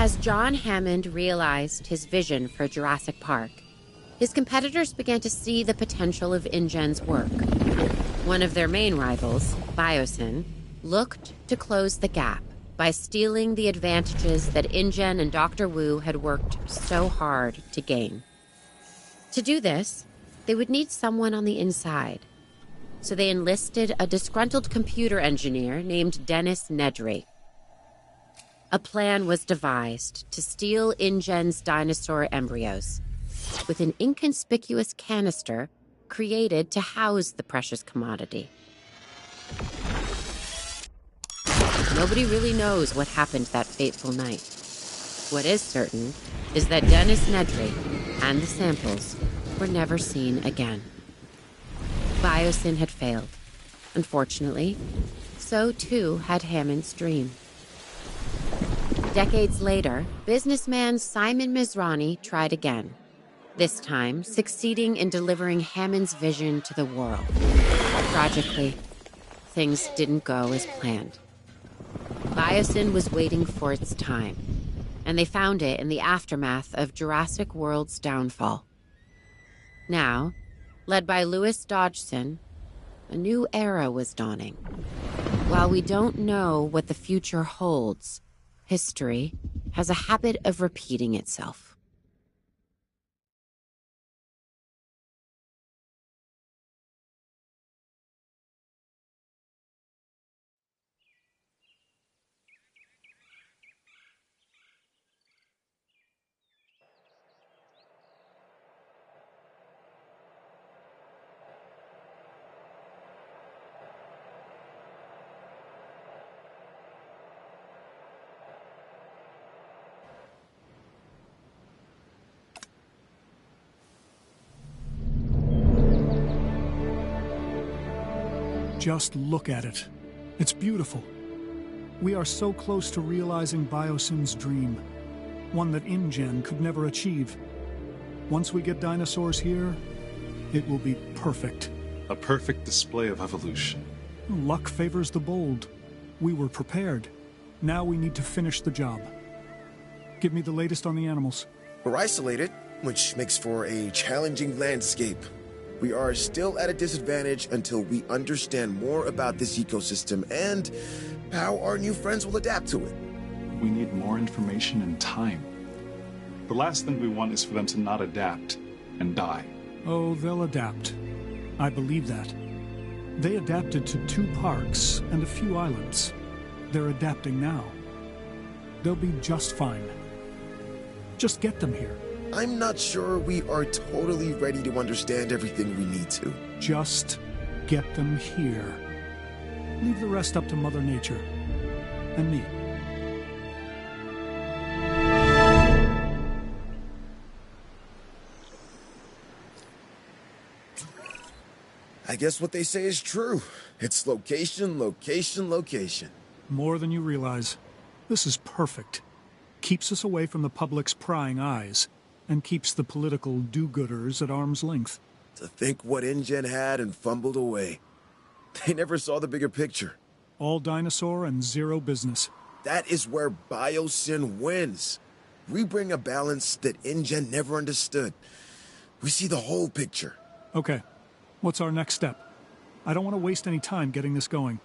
As John Hammond realized his vision for Jurassic Park, his competitors began to see the potential of InGen's work. One of their main rivals, Biosyn, looked to close the gap by stealing the advantages that InGen and Dr. Wu had worked so hard to gain. To do this, they would need someone on the inside. So they enlisted a disgruntled computer engineer named Dennis Nedry. A plan was devised to steal InGen's dinosaur embryos, with an inconspicuous canister created to house the precious commodity. Nobody really knows what happened that fateful night. What is certain is that Dennis Nedry and the samples were never seen again. Biosyn had failed. Unfortunately, so too had Hammond's dream. Decades later, businessman Simon Mizrahi tried again, this time succeeding in delivering Hammond's vision to the world. Tragically, things didn't go as planned. Biosyn was waiting for its time, and they found it in the aftermath of Jurassic World's downfall. Now, led by Louis Dodgson, a new era was dawning. While we don't know what the future holds, history has a habit of repeating itself. Just look at it. It's beautiful. We are so close to realizing Biosyn's dream, one that InGen could never achieve. Once we get dinosaurs here, it will be perfect. A perfect display of evolution. Luck favors the bold. We were prepared. Now we need to finish the job. Give me the latest on the animals. We're isolated, which makes for a challenging landscape. We are still at a disadvantage until we understand more about this ecosystem and how our new friends will adapt to it. We need more information and time. The last thing we want is for them to not adapt and die. Oh, they'll adapt. I believe that. They adapted to 2 parks and a few islands. They're adapting now. They'll be just fine. Just get them here. I'm not sure we are totally ready to understand everything we need to. Just get them here. Leave the rest up to Mother Nature. And me. I guess what they say is true. It's location, location, location. More than you realize. This is perfect. Keeps us away from the public's prying eyes, and keeps the political do-gooders at arm's length. To think what InGen had and fumbled away. They never saw the bigger picture. All dinosaur and zero business. That is where Biosyn wins. We bring a balance that InGen never understood. We see the whole picture. Okay, what's our next step? I don't want to waste any time getting this going.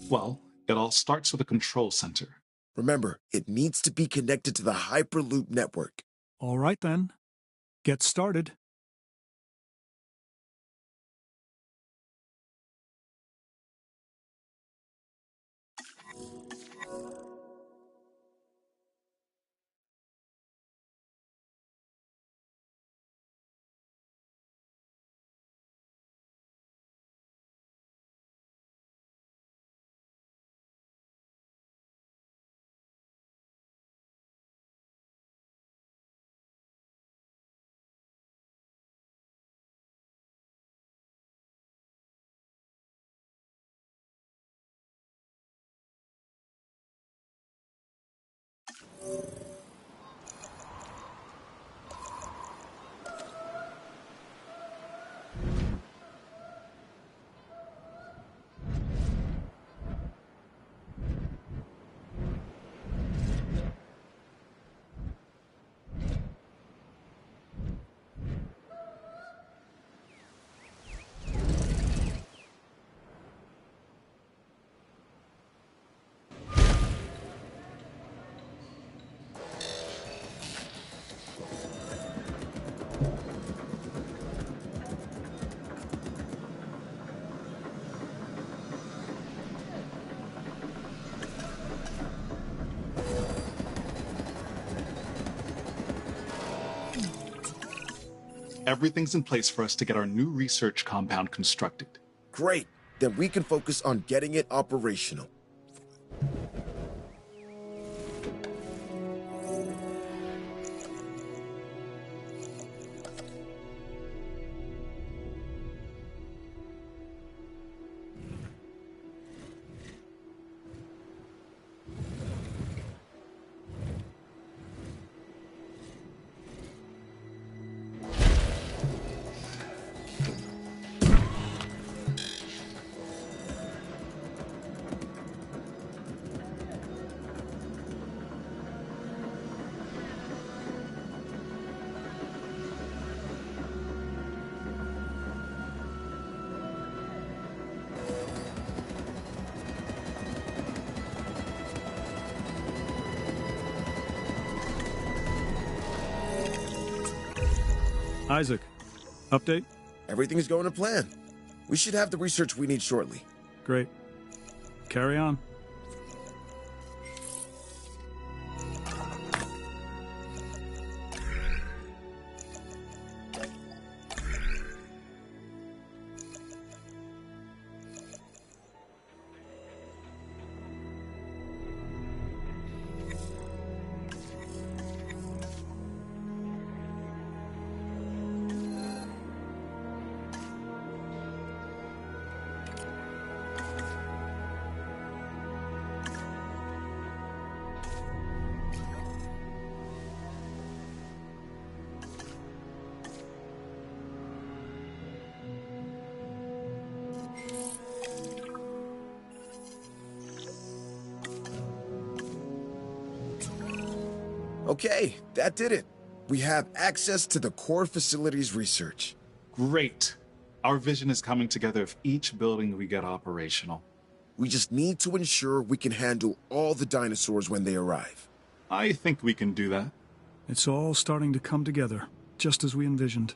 Well, it all starts with a control center. Remember, it needs to be connected to the Hyperloop network. All right then. Get started. Everything's in place for us to get our new research compound constructed. Great. Then we can focus on getting it operational. Isaac, update? Everything's going to plan. We should have the research we need shortly. Great. Carry on. Okay, that did it. We have access to the core facilities research. Great. Our vision is coming together if each building we get operational. We just need to ensure we can handle all the dinosaurs when they arrive. I think we can do that. It's all starting to come together, just as we envisioned.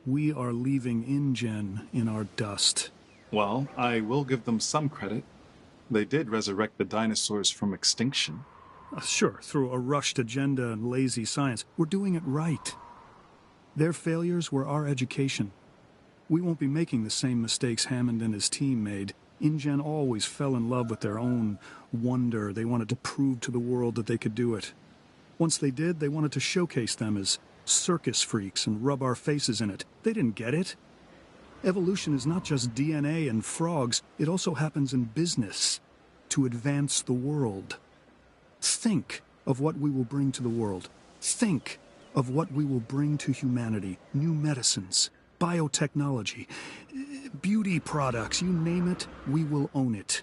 We are leaving InGen in our dust. Well, I will give them some credit. They did resurrect the dinosaurs from extinction. Sure, through a rushed agenda and lazy science. We're doing it right. Their failures were our education. We won't be making the same mistakes Hammond and his team made. InGen always fell in love with their own wonder. They wanted to prove to the world that they could do it. Once they did, they wanted to showcase them as circus freaks and rub our faces in it. They didn't get it. Evolution is not just DNA and frogs. It also happens in business to advance the world. Think of what we will bring to the world. Think of what we will bring to humanity. New medicines, biotechnology, beauty products, you name it, we will own it.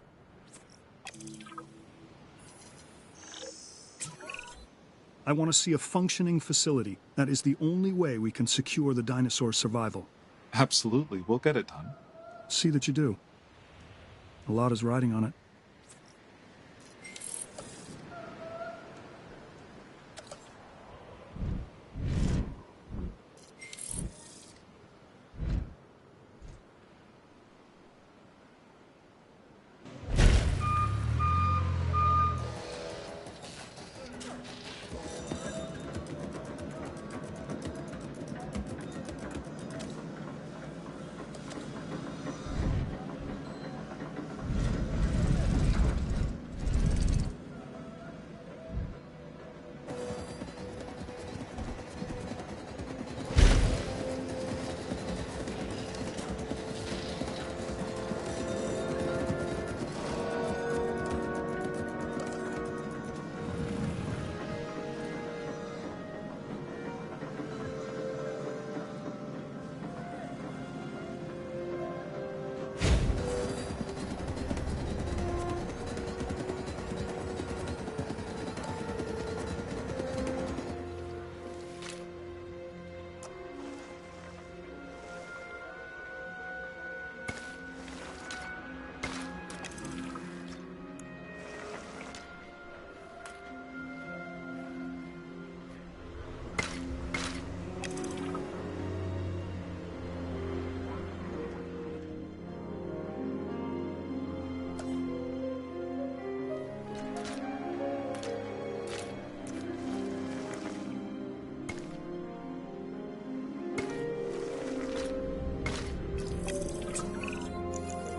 I want to see a functioning facility. That is the only way we can secure the dinosaur survival. Absolutely, we'll get it done. See that you do. A lot is riding on it.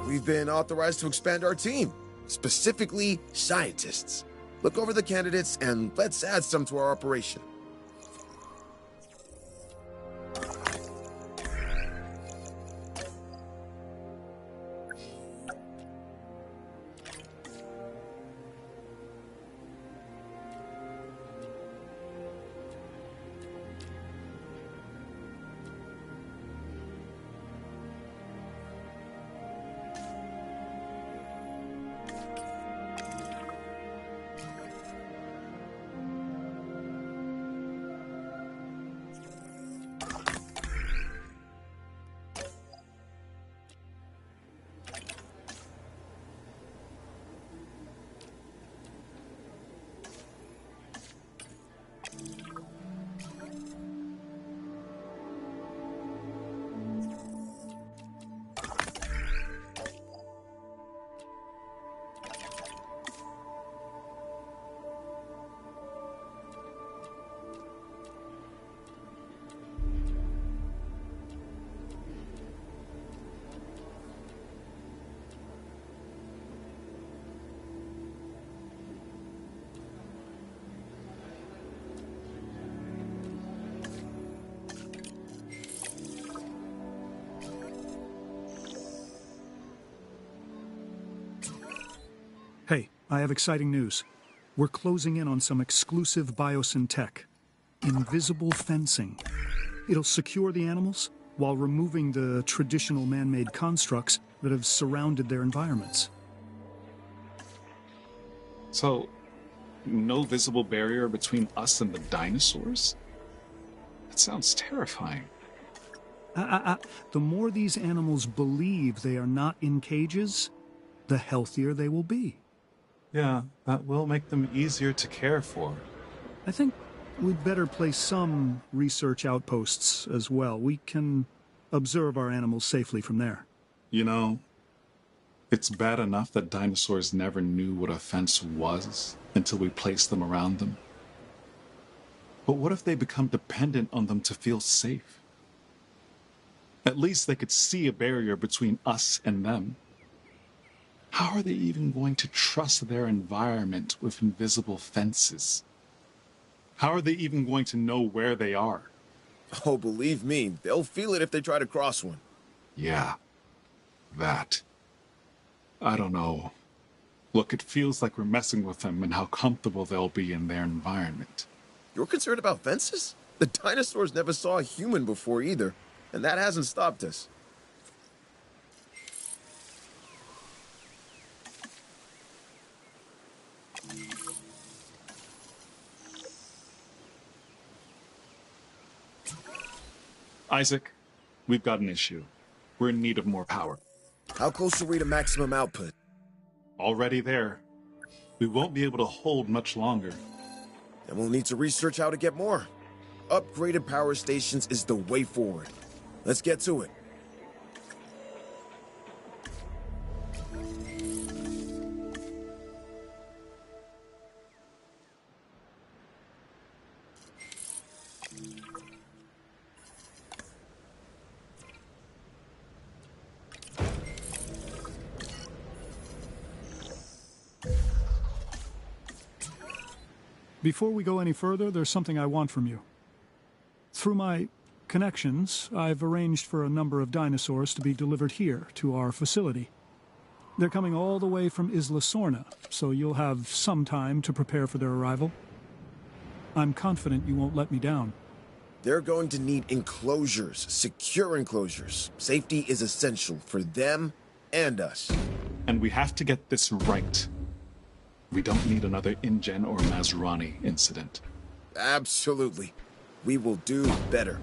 we've been authorized to expand our team, specifically scientists. Look over the candidates and let's add some to our operation. Hey, I have exciting news. We're closing in on some exclusive biosyn tech. Invisible fencing. It'll secure the animals while removing the traditional man-made constructs that have surrounded their environments. So, no visible barrier between us and the dinosaurs? That sounds terrifying. The more these animals believe they are not in cages, the healthier they will be. Yeah, that will make them easier to care for. I think we'd better place some research outposts as well. We can observe our animals safely from there. You know, it's bad enough that dinosaurs never knew what a fence was until we placed them around them. But what if they become dependent on them to feel safe? At least they could see a barrier between us and them. How are they even going to trust their environment with invisible fences? How are they even going to know where they are? Oh, believe me, they'll feel it if they try to cross one. Yeah, that. I don't know. Look, it feels like we're messing with them and how comfortable they'll be in their environment. You're concerned about fences? The dinosaurs never saw a human before either, and that hasn't stopped us. Isaac, we've got an issue. We're in need of more power. How close are we to maximum output? Already there. We won't be able to hold much longer. Then we'll need to research how to get more. Upgraded power stations is the way forward. Let's get to it. Before we go any further, there's something I want from you. Through my connections, I've arranged for a number of dinosaurs to be delivered here to our facility. They're coming all the way from Isla Sorna, so you'll have some time to prepare for their arrival. I'm confident you won't let me down. They're going to need enclosures, secure enclosures. Safety is essential for them and us. And we have to get this right. We don't need another InGen or Mazrani incident. Absolutely. We will do better.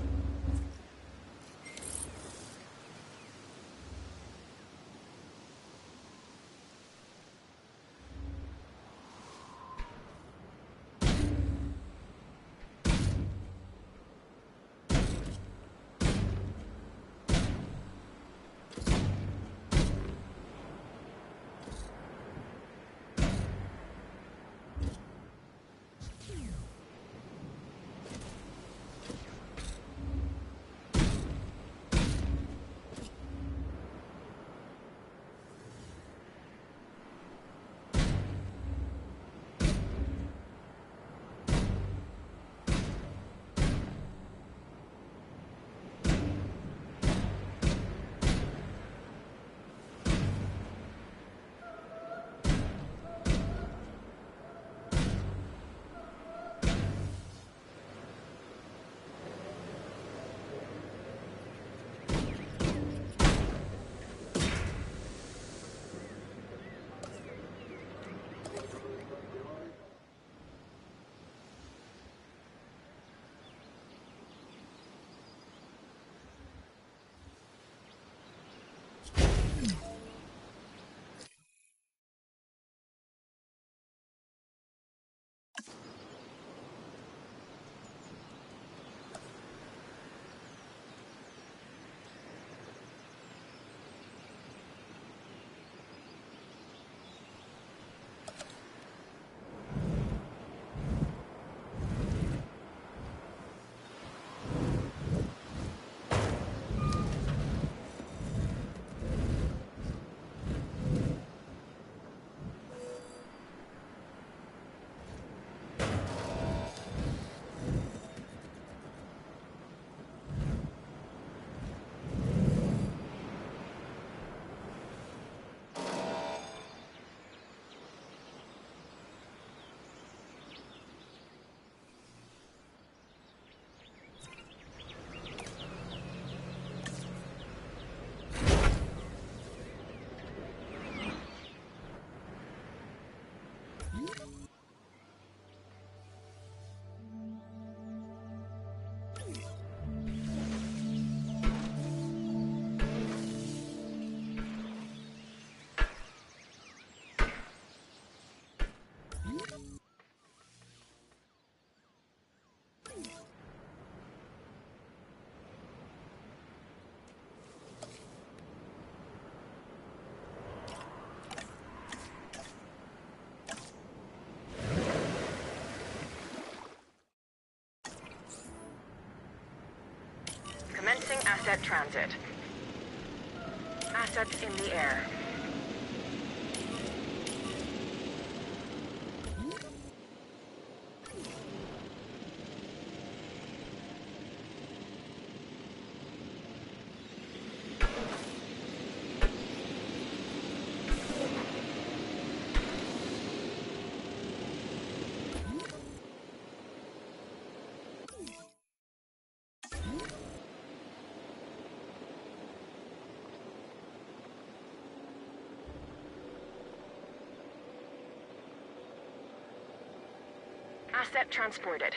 Asset transit. Assets in the air. Asset transported.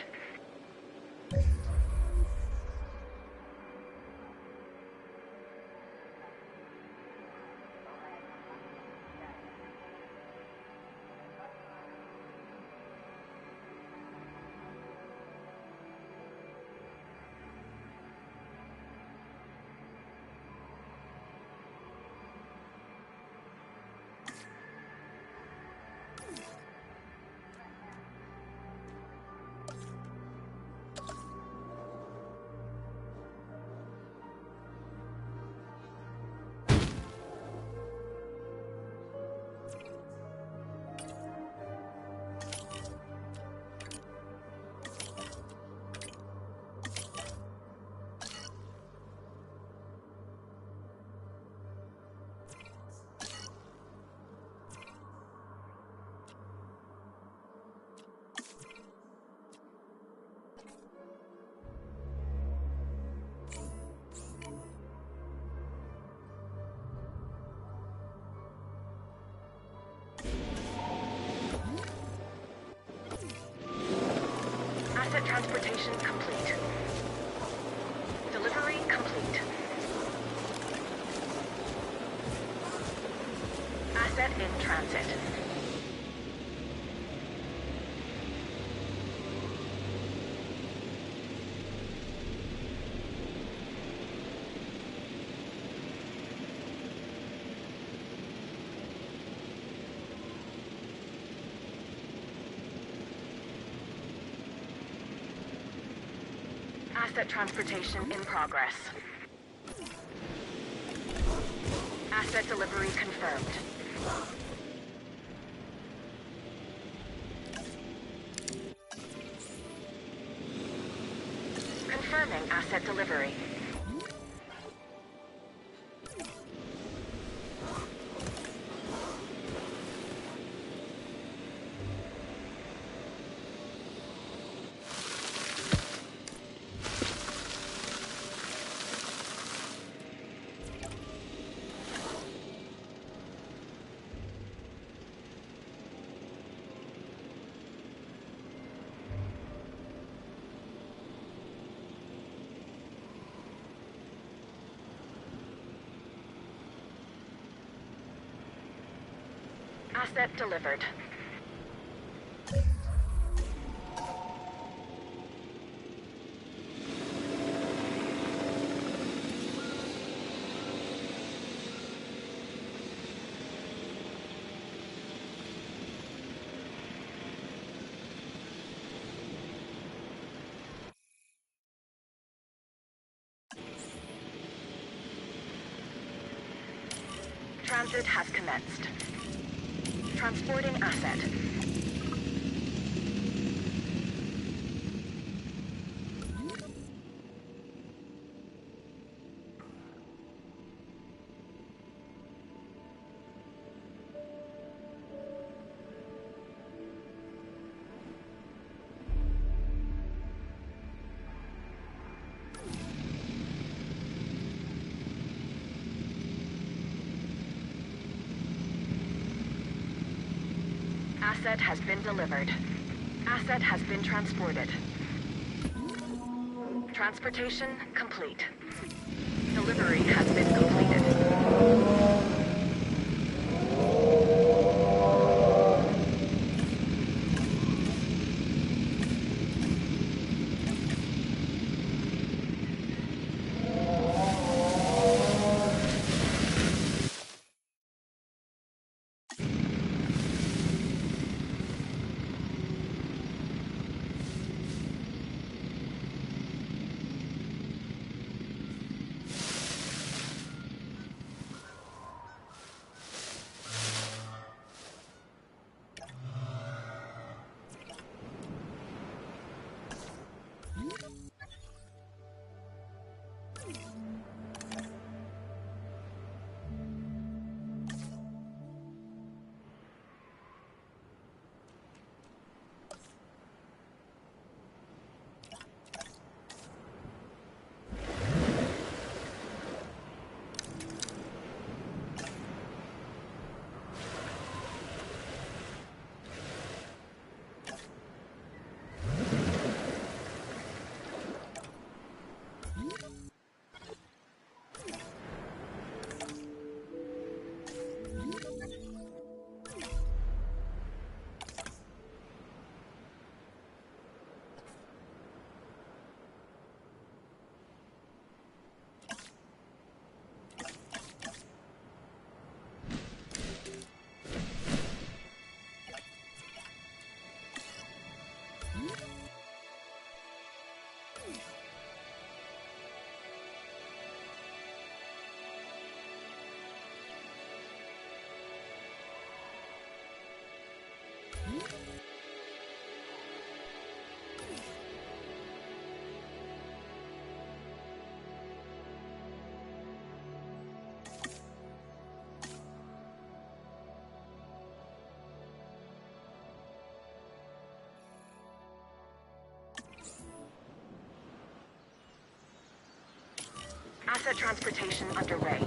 Asset transportation complete. Delivery complete. Asset in transit. Asset transportation in progress. Asset delivery confirmed. Confirming asset delivery. Asset delivered. Transit has commenced. Transporting asset. Asset has been delivered. Asset has been transported. Transportation complete. Delivery has been completed. Asset transportation underway.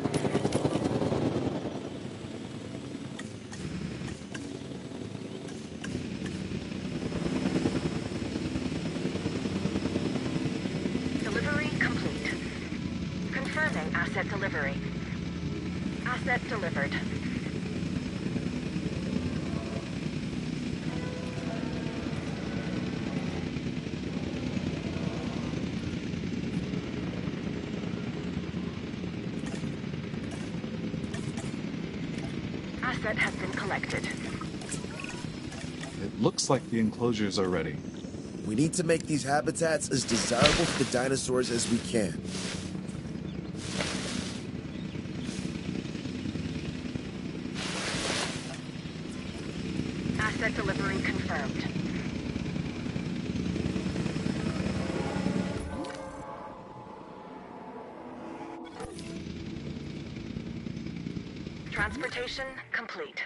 Delivery complete. Confirming asset delivery. Asset delivered. Asset has been collected. It looks like the enclosures are ready. We need to make these habitats as desirable for the dinosaurs as we can. Asset delivery confirmed. Transportation complete.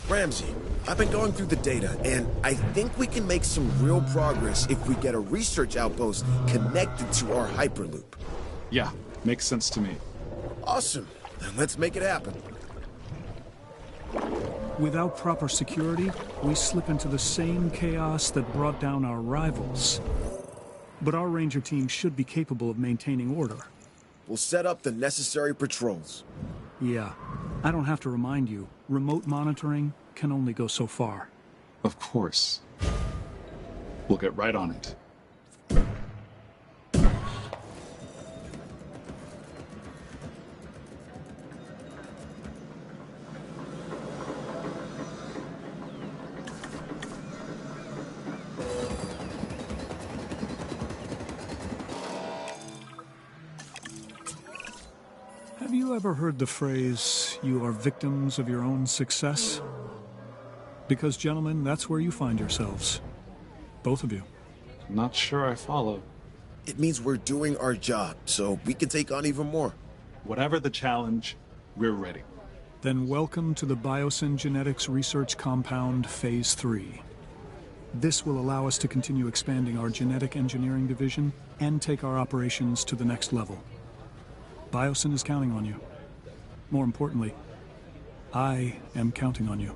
Ramsey, I've been going through the data, and I think we can make some real progress if we get a research outpost connected to our Hyperloop. Yeah, makes sense to me. Awesome. Then let's make it happen. Without proper security, we slip into the same chaos that brought down our rivals. But our ranger team should be capable of maintaining order. We'll set up the necessary patrols. Yeah, I don't have to remind you, remote monitoring can only go so far. Of course. We'll get right on it. Have you ever heard the phrase, "You are victims of your own success"? Because, gentlemen, that's where you find yourselves. Both of you. Not sure I follow. It means we're doing our job, so we can take on even more. Whatever the challenge, we're ready. Then welcome to the Biosyn Genetics Research Compound Phase 3. This will allow us to continue expanding our genetic engineering division and take our operations to the next level. Biosyn is counting on you. More importantly, I am counting on you.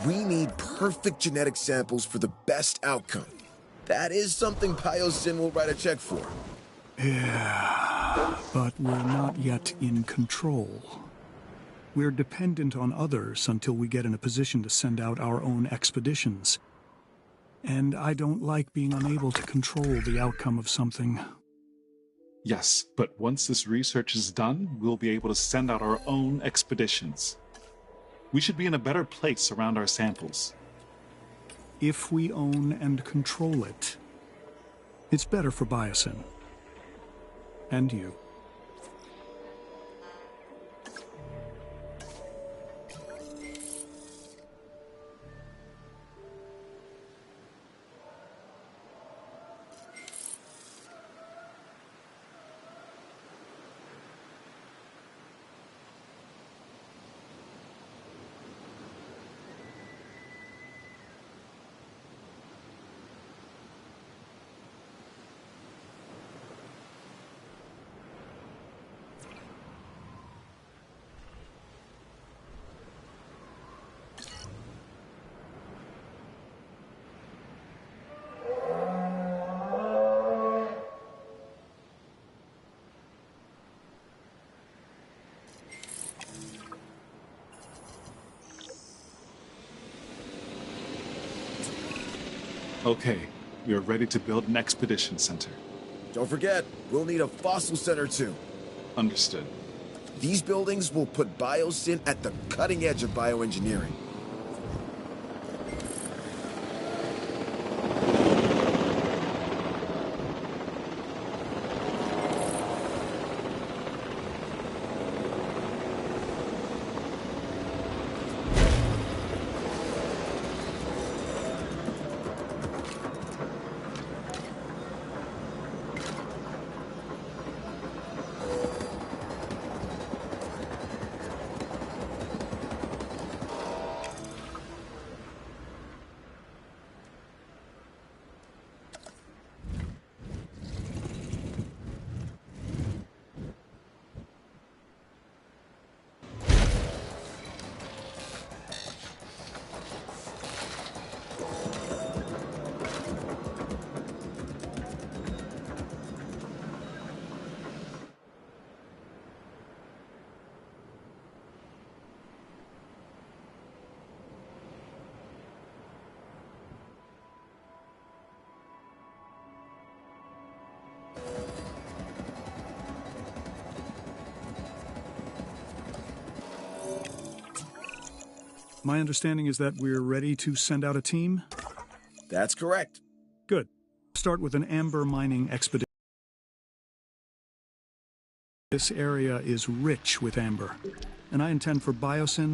We need perfect genetic samples for the best outcome. That is something Biosyn will write a check for. Yeah, but we're not yet in control. We're dependent on others until we get in a position to send out our own expeditions. And I don't like being unable to control the outcome of something. Yes, but once this research is done, we'll be able to send out our own expeditions. We should be in a better place around our samples. If we own and control it, it's better for Biosyn. And you. Okay, we are ready to build an expedition center. Don't forget, we'll need a fossil center too. Understood. These buildings will put Biosyn at the cutting edge of bioengineering. My understanding is that we're ready to send out a team? That's correct. Good. Start with an amber mining expedition. This area is rich with amber, and I intend for biosyn